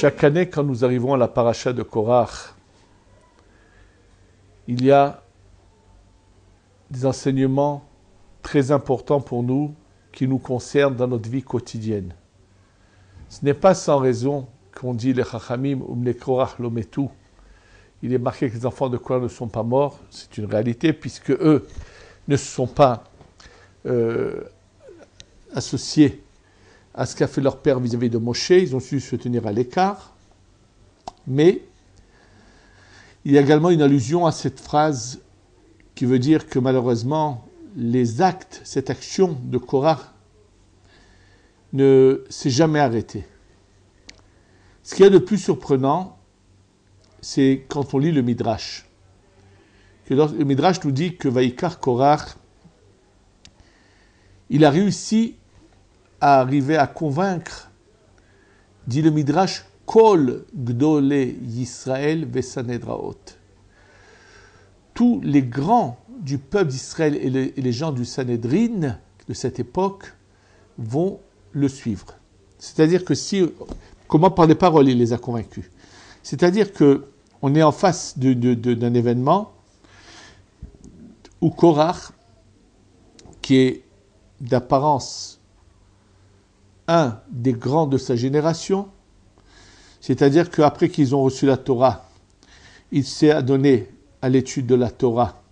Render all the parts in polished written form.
Chaque année, quand nous arrivons à la paracha de Korach, il y a des enseignements très importants pour nous qui nous concernent dans notre vie quotidienne. Ce n'est pas sans raison qu'on dit les Chachamim Umne Korach lo metu. Il est marqué que les enfants de Korach ne sont pas morts. C'est une réalité puisque eux ne se sont pas associés à ce qu'a fait leur père vis-à-vis de Moshe. Ils ont su se tenir à l'écart. Mais il y a également une allusion à cette phrase qui veut dire que malheureusement, les actes, cette action de Korach ne s'est jamais arrêtée. Ce qu'il y a de plus surprenant, c'est quand on lit le Midrash. Le Midrash nous dit que Vaikar Korach, il a réussi à arriver à convaincre, dit le Midrash, Kol Gdole Yisrael Vesanedraot. Tous les grands du peuple d'Israël et les gens du Sanhédrin de cette époque vont le suivre. C'est-à-dire que comment par les paroles il les a convaincus. C'est-à-dire qu'on est en face d'un événement où Korach, qui est d'apparence un des grands de sa génération, c'est-à-dire qu'après qu'ils ont reçu la Torah, il s'est adonné à l'étude de la Torah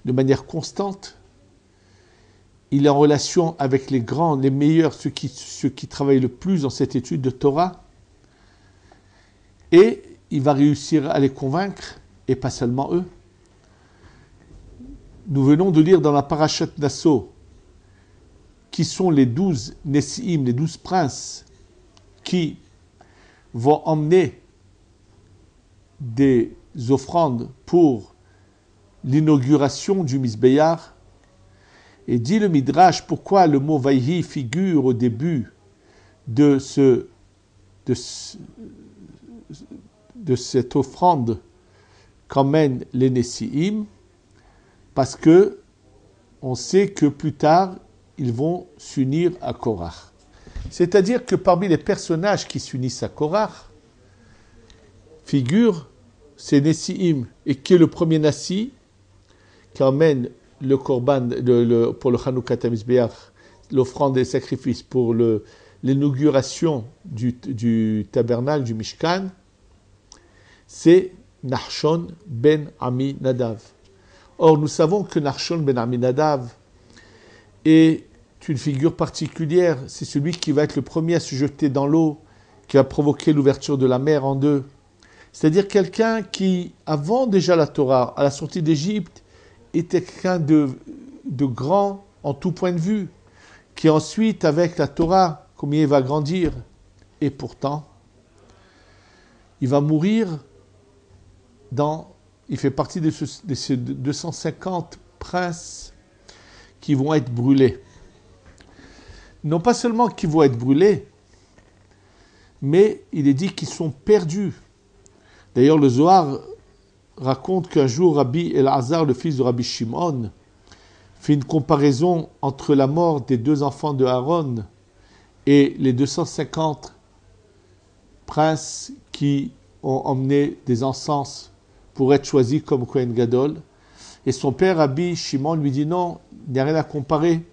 de manière constante. Il est en relation avec les grands, les meilleurs, ceux qui travaillent le plus dans cette étude de Torah. Et il va réussir à les convaincre, et pas seulement eux. Nous venons de lire dans la Parashat Nasso, qui sont les 12 Nessiim, les 12 princes, qui vont emmener des offrandes pour l'inauguration du Misbéar. Et dit le Midrash, pourquoi le mot Vaïhi figure au début de cette offrande qu'emmènent les Nessiim, parce que on sait que plus tard, ils vont s'unir à Korach. C'est-à-dire que parmi les personnages qui s'unissent à Korach, figure c'est Nessiim, et qui est le premier Nassi, qui emmène le Korban pour le Chanukah Mizbeach, l'offrande des sacrifices pour l'inauguration du tabernacle, du Mishkan, c'est Nachshon ben Aminadav. Or, nous savons que Nachshon ben Aminadav est une figure particulière. C'est celui qui va être le premier à se jeter dans l'eau, qui va provoquer l'ouverture de la mer en deux. C'est-à-dire quelqu'un qui, avant déjà la Torah, à la sortie d'Égypte, était quelqu'un de grand en tout point de vue, qui ensuite, avec la Torah, combien il va grandir. Et pourtant, il va mourir il fait partie de ces 250 princes qui vont être brûlés. Non pas seulement qu'ils vont être brûlés, mais il est dit qu'ils sont perdus. D'ailleurs, le Zohar raconte qu'un jour, Rabbi Elazar, le fils de Rabbi Shimon, fait une comparaison entre la mort des 2 enfants de Aaron et les 250 princes qui ont emmené des encens pour être choisis comme Kohen Gadol. Et son père, Rabbi Shimon, lui dit non, il n'y a rien à comparer.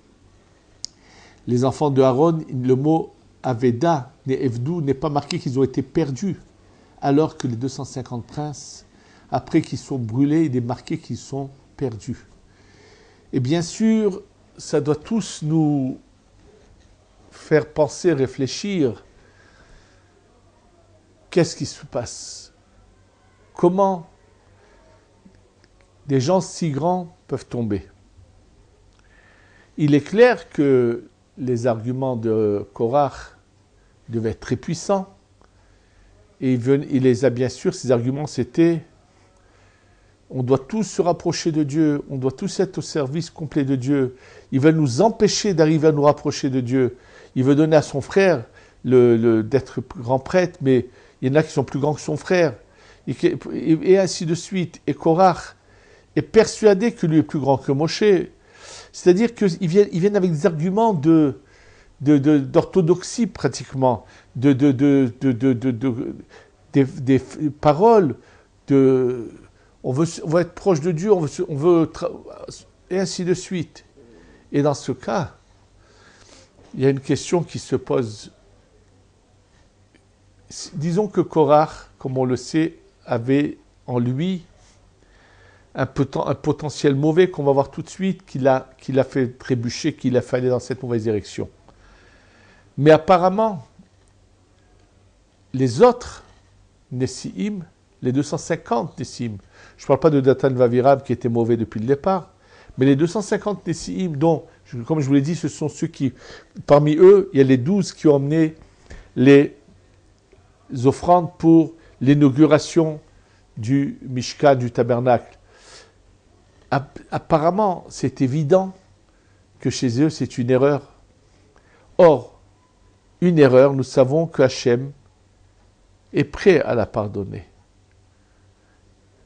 Les enfants de Aaron, le mot Aveda, Evdou, n'est pas marqué qu'ils ont été perdus, alors que les 250 princes, après qu'ils sont brûlés, il est marqué qu'ils sont perdus. Et bien sûr, ça doit tous nous faire penser, réfléchir. Qu'est-ce qui se passe? Comment des gens si grands peuvent tomber? Il est clair que les arguments de Korach devaient être très puissants. Et il les a bien sûr, ces arguments, c'était on doit tous se rapprocher de Dieu, on doit tous être au service complet de Dieu. Il veut nous empêcher d'arriver à nous rapprocher de Dieu. Il veut donner à son frère d'être grand prêtre, mais il y en a qui sont plus grands que son frère. Et ainsi de suite. Et Korach est persuadé que lui est plus grand que Moshe. C'est-à-dire qu'ils viennent avec des arguments d'orthodoxie pratiquement, des paroles, on veut être proche de Dieu, et ainsi de suite. Et dans ce cas, il y a une question qui se pose. Disons que Korach, comme on le sait, avait en lui un potentiel mauvais qu'on va voir tout de suite, qui l'a fait trébucher, qui l'a fait aller dans cette mauvaise direction. Mais apparemment, les autres Nessi'im, les 250 Nessi'im, je ne parle pas de Datan Vaviram qui était mauvais depuis le départ, mais les 250 Nessi'im dont, comme je vous l'ai dit, ce sont ceux qui, parmi eux, il y a les 12 qui ont emmené les offrandes pour l'inauguration du Mishkan, du tabernacle. Apparemment, c'est évident que chez eux, c'est une erreur. Or, une erreur, nous savons que Hachem est prêt à la pardonner.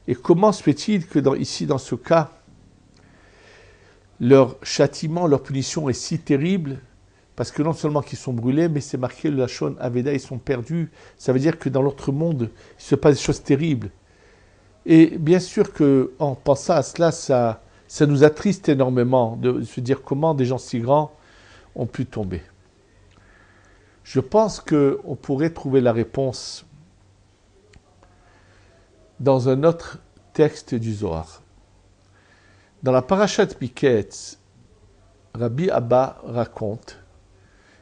Et comment se fait-il que ici, dans ce cas, leur châtiment, leur punition est si terrible, parce que non seulement qu'ils sont brûlés, mais c'est marqué le Lachon Aveda, ils sont perdus. Ça veut dire que dans l'autre monde, il se passe des choses terribles. Et bien sûr qu'en pensant à cela, ça nous attriste énormément de se dire comment des gens si grands ont pu tomber. Je pense qu'on pourrait trouver la réponse dans un autre texte du Zohar. Dans la Parashat Miketz, Rabbi Abba raconte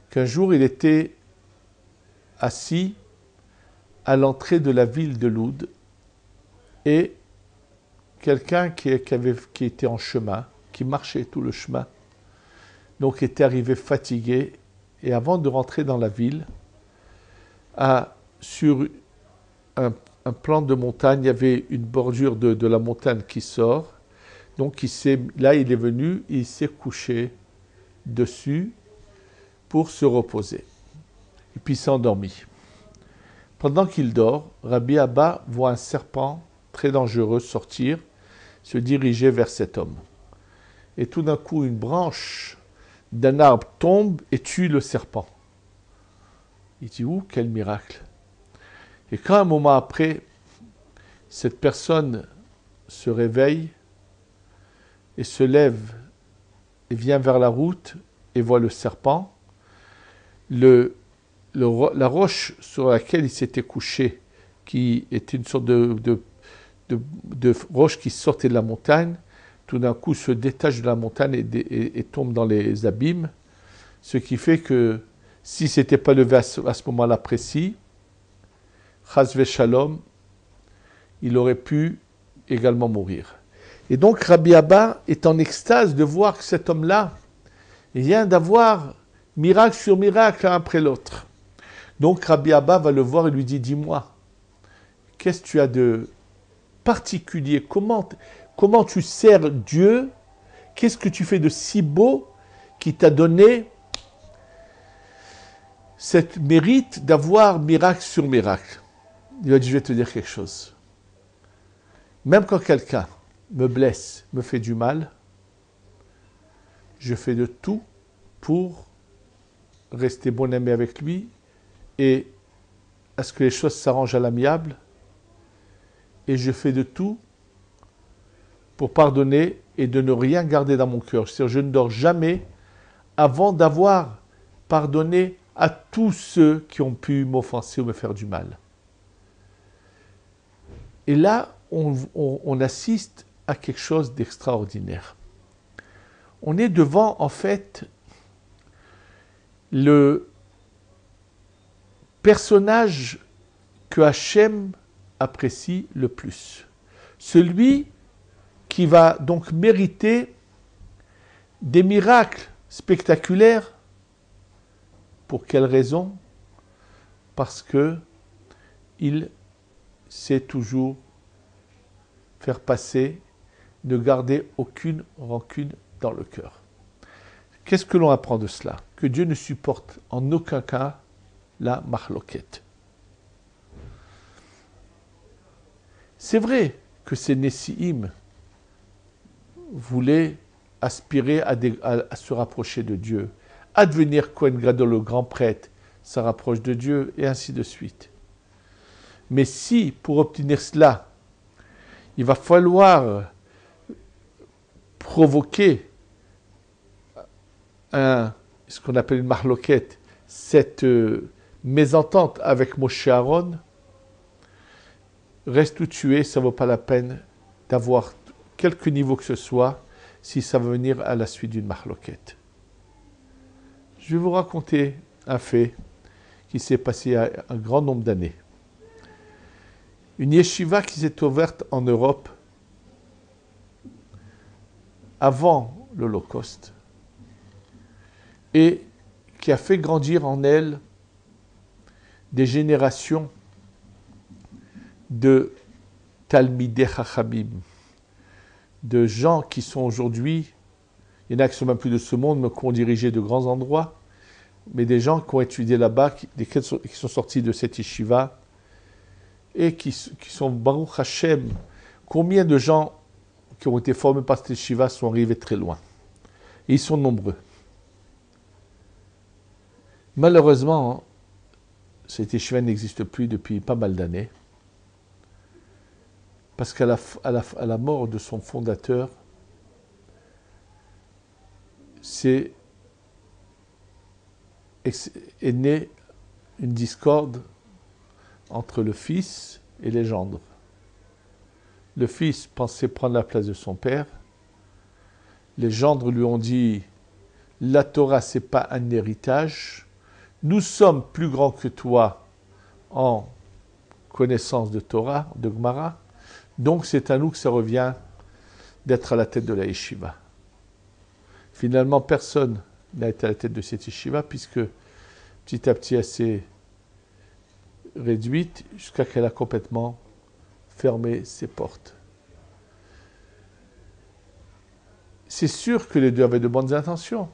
qu'un jour il était assis à l'entrée de la ville de Loud et quelqu'un qui était en chemin, qui marchait tout le chemin, donc était arrivé fatigué, et avant de rentrer dans la ville, sur un plan de montagne, il y avait une bordure de la montagne qui sort, donc là il est venu, il s'est couché dessus pour se reposer, et puis il s'est endormi. Pendant qu'il dort, Rabbi Abba voit un serpent très dangereux sortir, se diriger vers cet homme. Et tout d'un coup, une branche d'un arbre tombe et tue le serpent. Il dit, ouh, quel miracle! Et quand un moment après, cette personne se réveille et se lève et vient vers la route et voit le serpent, la roche sur laquelle il s'était couché, qui était une sorte de roche qui sortait de la montagne, tout d'un coup se détache de la montagne et tombe dans les abîmes, ce qui fait que si ce n'était pas levé à ce moment-là précis, Chas Shalom, il aurait pu également mourir. Et donc Rabbi Abba est en extase de voir que cet homme-là vient d'avoir miracle sur miracle l'un après l'autre. Donc Rabbi Abba va le voir et lui dit, dis-moi, qu'est-ce que tu as de particulier, comment tu sers Dieu, qu'est-ce que tu fais de si beau qui t'a donné cette mérite d'avoir miracle sur miracle. Il a dit, je vais te dire quelque chose. Même quand quelqu'un me blesse, me fait du mal, je fais de tout pour rester bon ami avec lui et à ce que les choses s'arrangent à l'amiable. Et je fais de tout pour pardonner et de ne rien garder dans mon cœur. C'est-à-dire, je ne dors jamais avant d'avoir pardonné à tous ceux qui ont pu m'offenser ou me faire du mal. Et là, on assiste à quelque chose d'extraordinaire. On est devant, en fait, le personnage que Hachem apprécie le plus. Celui qui va donc mériter des miracles spectaculaires. Pour quelle raison? Parce que il sait toujours faire passer, ne garder aucune rancune dans le cœur. Qu'est-ce que l'on apprend de cela? Que Dieu ne supporte en aucun cas la mahloket. C'est vrai que ces Nessi'im voulaient aspirer à se rapprocher de Dieu, à devenir Kohen Gadol, le grand prêtre, ça rapproche de Dieu, et ainsi de suite. Mais si, pour obtenir cela, il va falloir provoquer ce qu'on appelle une mahloket, cette mésentente avec Moshe Aaron, reste où tu es, ça ne vaut pas la peine d'avoir quelque niveau que ce soit si ça va venir à la suite d'une mahloket. Je vais vous raconter un fait qui s'est passé il y a un grand nombre d'années. Une yeshiva qui s'est ouverte en Europe avant l'Holocauste et qui a fait grandir en elle des générations de Talmidei Chachamim, de gens qui sont aujourd'hui, il y en a qui sont même plus de ce monde, mais qui ont dirigé de grands endroits, mais des gens qui ont étudié là-bas, qui sont sortis de cette yeshiva, et qui sont Baruch Hashem. Combien de gens qui ont été formés par cette yeshiva sont arrivés très loin? Et ils sont nombreux. Malheureusement, cette yeshiva n'existe plus depuis pas mal d'années, parce qu'à la mort de son fondateur, est née une discorde entre le fils et les gendres. Le fils pensait prendre la place de son père. Les gendres lui ont dit « La Torah, ce n'est pas un héritage. Nous sommes plus grands que toi en connaissance de Torah, de Gemara. Donc c'est à nous que ça revient d'être à la tête de la yeshiva. » Finalement, personne n'a été à la tête de cette yeshiva, puisque petit à petit, elle s'est réduite jusqu'à qu'elle a complètement fermé ses portes. C'est sûr que les deux avaient de bonnes intentions.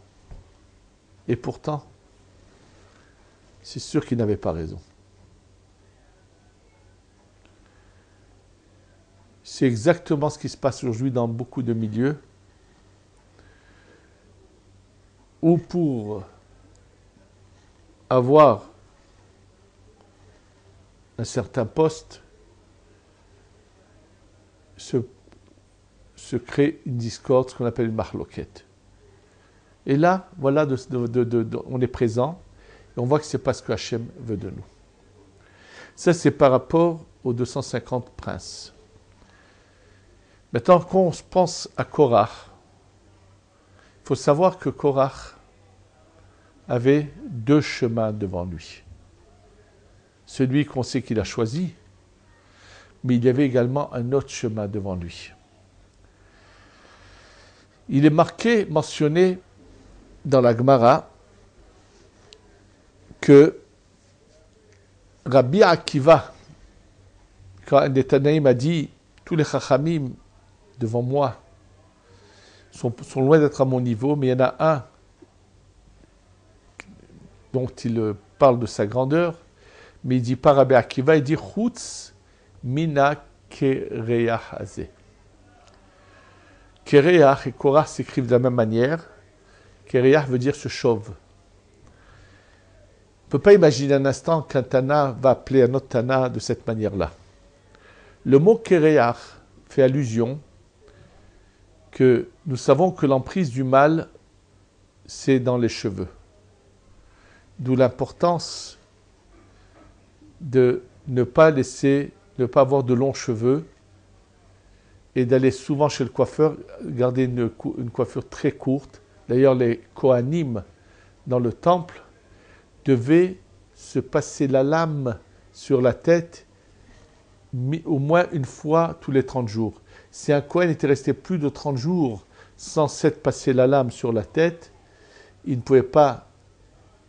Et pourtant, c'est sûr qu'ils n'avaient pas raison. C'est exactement ce qui se passe aujourd'hui dans beaucoup de milieux où pour avoir un certain poste se crée une discorde, ce qu'on appelle une mahloket. Et là, voilà, on est présent et on voit que ce n'est pas ce que Hachem veut de nous. Ça, c'est par rapport aux 250 princes. Maintenant qu'on pense à Korach, il faut savoir que Korach avait deux chemins devant lui. Celui qu'on sait qu'il a choisi, mais il y avait également un autre chemin devant lui. Il est mentionné dans la Gemara que Rabbi Akiva, quand un des Tanaïm a dit « Tous les Chachamim devant moi sont loin d'être à mon niveau, mais il y en a un dont il parle de sa grandeur, mais il dit pas Rabbi Akiva, il dit Chutz mina kereach hazeh. Kereach et Korach s'écrivent de la même manière. Kereach veut dire ce chauve. On ne peut pas imaginer un instant qu'un Tana va appeler un autre Tana de cette manière-là. Le mot Kereach fait allusion que nous savons que l'emprise du mal, c'est dans les cheveux. D'où l'importance de ne pas avoir de longs cheveux et d'aller souvent chez le coiffeur, garder une coiffure très courte. D'ailleurs, les Kohanim dans le temple devaient se passer la lame sur la tête au moins une fois tous les 30 jours. Si un Kohen était resté plus de 30 jours sans s'être passé la lame sur la tête, il ne pouvait pas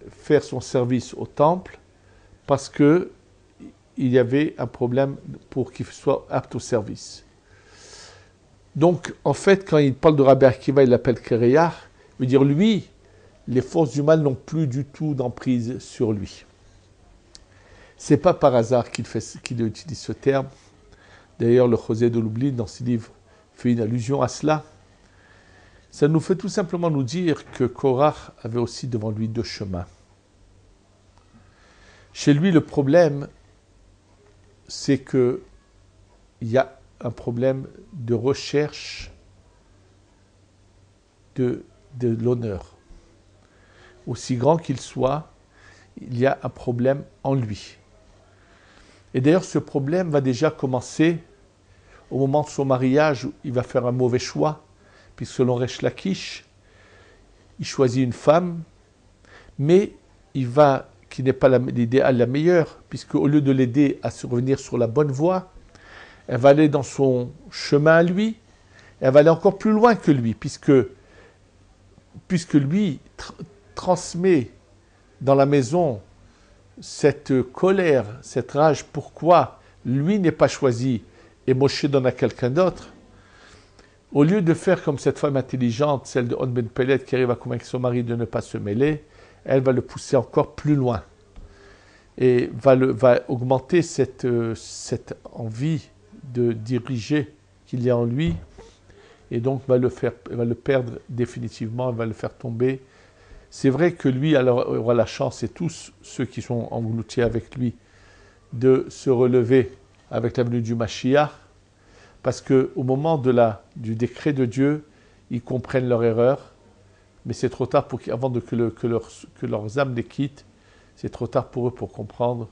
faire son service au temple parce que il y avait un problème pour qu'il soit apte au service. Donc, en fait, quand il parle de Rabbi Akiva, il l'appelle Kereach, il veut dire lui, les forces du mal n'ont plus du tout d'emprise sur lui. C'est pas par hasard qu'il utilise ce terme. D'ailleurs, le Chosé de Lublin, dans ses livres, fait une allusion à cela. Ça nous fait tout simplement nous dire que Korach avait aussi devant lui deux chemins. Chez lui, le problème, c'est qu'il y a un problème de recherche de l'honneur. Aussi grand qu'il soit, il y a un problème en lui. Et d'ailleurs, ce problème va déjà commencer au moment de son mariage, où il va faire un mauvais choix, puisque selon Resh Lakish, il choisit une femme, mais qui n'est pas l'idéal la meilleure, puisque au lieu de l'aider à se revenir sur la bonne voie, elle va aller dans son chemin à lui, elle va aller encore plus loin que lui, puisque lui transmet dans la maison cette colère, cette rage, pourquoi lui n'est pas choisi et Moshe donne à quelqu'un d'autre. Au lieu de faire comme cette femme intelligente, celle de On Ben Pellet, qui arrive à convaincre son mari de ne pas se mêler, elle va le pousser encore plus loin et va augmenter cette envie de diriger qu'il y a en lui, et donc va le perdre définitivement, va le faire tomber. C'est vrai que lui aura la chance, et tous ceux qui sont engloutis avec lui, de se relever avec la venue du Mashiach, parce qu'au moment du décret de Dieu, ils comprennent leur erreur, mais c'est trop tard avant que leurs âmes les quittent, c'est trop tard pour eux pour comprendre,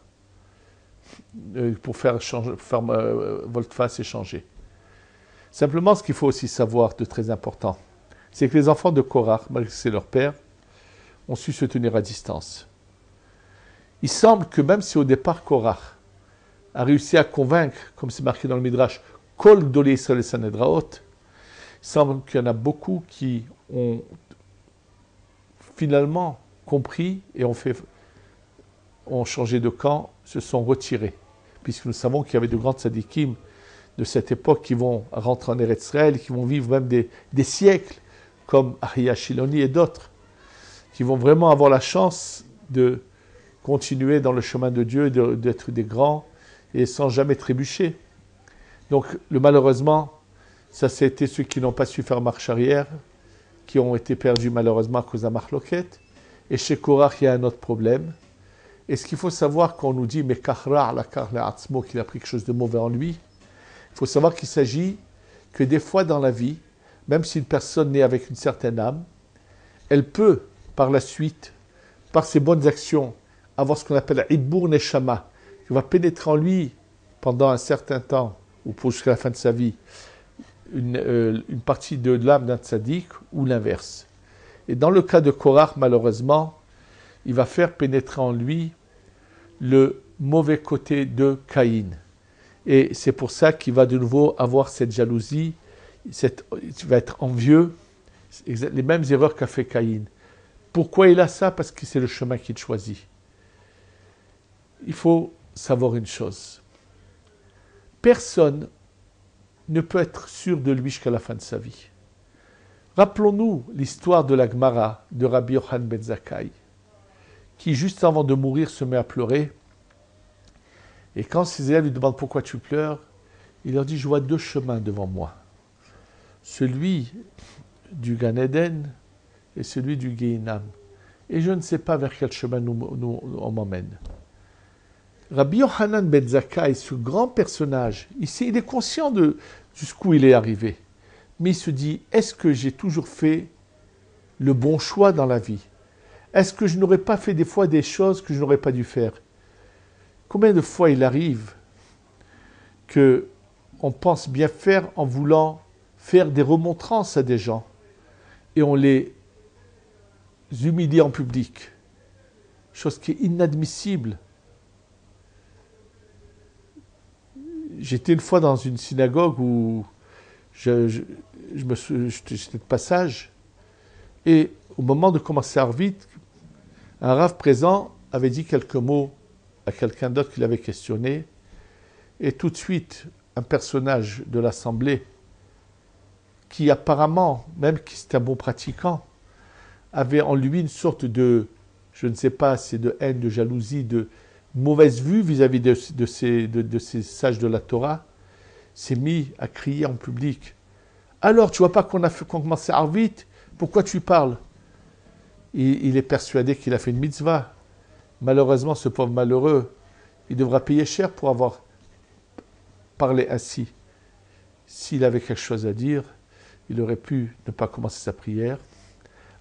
pour faire volte-face et changer. Simplement, ce qu'il faut aussi savoir de très important, c'est que les enfants de Korach, malgré que c'est leur père, ont su se tenir à distance. Il semble que même si au départ Korach a réussi à convaincre, comme c'est marqué dans le Midrash, Kol Gdolei Israël Sanedraot, il semble qu'il y en a beaucoup qui ont finalement compris et ont changé de camp, se sont retirés. Puisque nous savons qu'il y avait de grands tzadikim de cette époque qui vont rentrer en Eretz Israël, qui vont vivre même des siècles, comme Aryeh Shiloni et d'autres, qui vont vraiment avoir la chance de continuer dans le chemin de Dieu, d'être des grands, et sans jamais trébucher. Donc, malheureusement, ça c'était ceux qui n'ont pas su faire marche arrière, qui ont été perdus malheureusement à cause de la Marloquette. Et chez Korach, il y a un autre problème. Et ce qu'il faut savoir quand on nous dit « Mais Kachra la Karla Atzmo » qu'il a pris quelque chose de mauvais en lui, il faut savoir qu'il s'agit que des fois dans la vie, même si une personne naît avec une certaine âme, elle peut, par la suite, par ses bonnes actions, avoir ce qu'on appelle « Ibur Neshama », qui va pénétrer en lui pendant un certain temps, ou jusqu'à la fin de sa vie, une partie de l'âme d'un tzaddik, ou l'inverse. Et dans le cas de Korach, malheureusement, il va faire pénétrer en lui le mauvais côté de Caïn. Et c'est pour ça qu'il va de nouveau avoir cette jalousie, il va être envieux, les mêmes erreurs qu'a fait Caïn. Pourquoi il a ça? Parce que c'est le chemin qu'il choisit. Il faut savoir une chose. Personne ne peut être sûr de lui jusqu'à la fin de sa vie. Rappelons-nous l'histoire de la Gemara de Rabbi Yochanan ben Zakkai, qui juste avant de mourir se met à pleurer. Et quand ses élèves lui demandent pourquoi tu pleures, il leur dit, je vois deux chemins devant moi. Celui du Gan Eden et celui du Gehinam. Et je ne sais pas vers quel chemin on m'emmène. Rabbi Yochanan ben Zakkai, ce grand personnage, il est conscient jusqu'où il est arrivé. Mais il se dit, est-ce que j'ai toujours fait le bon choix dans la vie? Est-ce que je n'aurais pas fait des fois des choses que je n'aurais pas dû faire? Combien de fois il arrive qu'on pense bien faire en voulant faire des remontrances à des gens et on les humilie en public, chose qui est inadmissible. J'étais une fois dans une synagogue où j'étais de passage, et au moment de commencer à vite, un rav présent avait dit quelques mots à quelqu'un d'autre qui l'avait questionné, et tout de suite, un personnage de l'assemblée, qui apparemment, même qui était un bon pratiquant, avait en lui une sorte de, je ne sais pas, c'est de haine, de jalousie, de mauvaise vue vis-à-vis de ces sages de la Torah, s'est mis à crier en public. Alors, tu vois pas qu'on commençait à vite, Pourquoi tu parles? Il est persuadé qu'il a fait une mitzvah. Malheureusement, ce pauvre malheureux, il devra payer cher pour avoir parlé ainsi. S'il avait quelque chose à dire, il aurait pu ne pas commencer sa prière,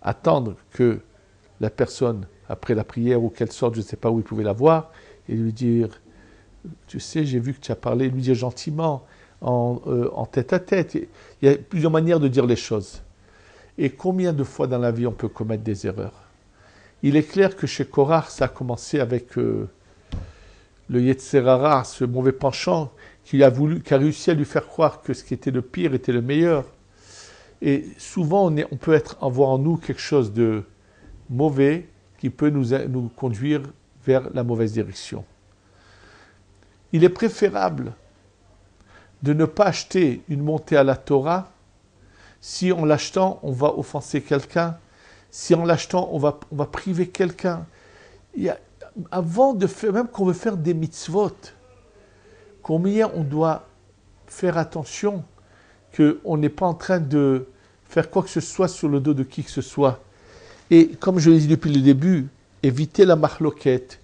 attendre que la personne, après la prière ou qu'elle sorte, je ne sais pas où il pouvait la voir, et lui dire, tu sais, j'ai vu que tu as parlé, lui dire gentiment, en tête à tête. Il y a plusieurs manières de dire les choses. Et combien de fois dans la vie on peut commettre des erreurs? Il est clair que chez Korach, ça a commencé avec le Yetzer Hara, ce mauvais penchant qui a réussi à lui faire croire que ce qui était le pire était le meilleur. Et souvent, on peut avoir en nous quelque chose de mauvais qui peut nous conduire vers la mauvaise direction. Il est préférable de ne pas acheter une montée à la Torah si en l'achetant, on va offenser quelqu'un, si en l'achetant, on va priver quelqu'un. Avant de faire, même qu'on veut faire des mitzvot, combien on doit faire attention qu'on n'est pas en train de faire quoi que ce soit sur le dos de qui que ce soit. Et comme je l'ai dit depuis le début, éviter la mahloket,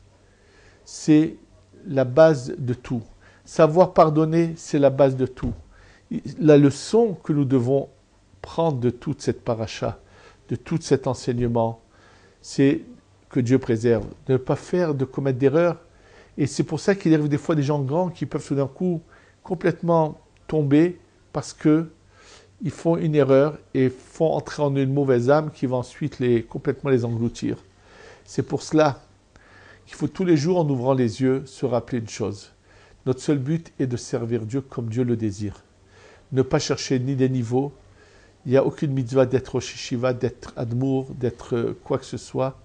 c'est la base de tout. Savoir pardonner, c'est la base de tout. La leçon que nous devons prendre de toute cette paracha, de tout cet enseignement, c'est que Dieu préserve, de ne pas de commettre d'erreurs. Et c'est pour ça qu'il arrive des fois des gens grands qui peuvent tout d'un coup complètement tomber parce qu'ils font une erreur et font entrer en eux une mauvaise âme qui va ensuite complètement les engloutir. C'est pour cela qu'il faut tous les jours, en ouvrant les yeux, se rappeler une chose. Notre seul but est de servir Dieu comme Dieu le désire. Ne pas chercher ni des niveaux. Il n'y a aucune mitzvah d'être au shishiva, d'être admour, d'être quoi que ce soit.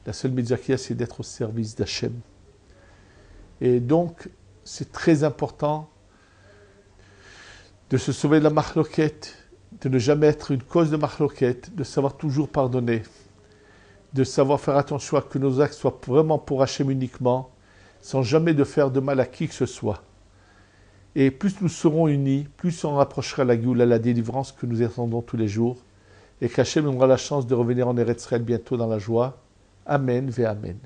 La seule mitzvah qu'il y a, c'est d'être au service d'Hachem. Et donc, c'est très important de se sauver de la mahloket, de ne jamais être une cause de mahloket, de savoir toujours pardonner, de savoir faire attention à que nos actes soient vraiment pour Hachem uniquement, sans jamais de faire de mal à qui que ce soit. Et plus nous serons unis, plus on rapprochera la Géoula, la délivrance que nous attendons tous les jours, et qu'Hachem nous aura la chance de revenir en Eretz Israël bientôt dans la joie. Amen, ve Amen.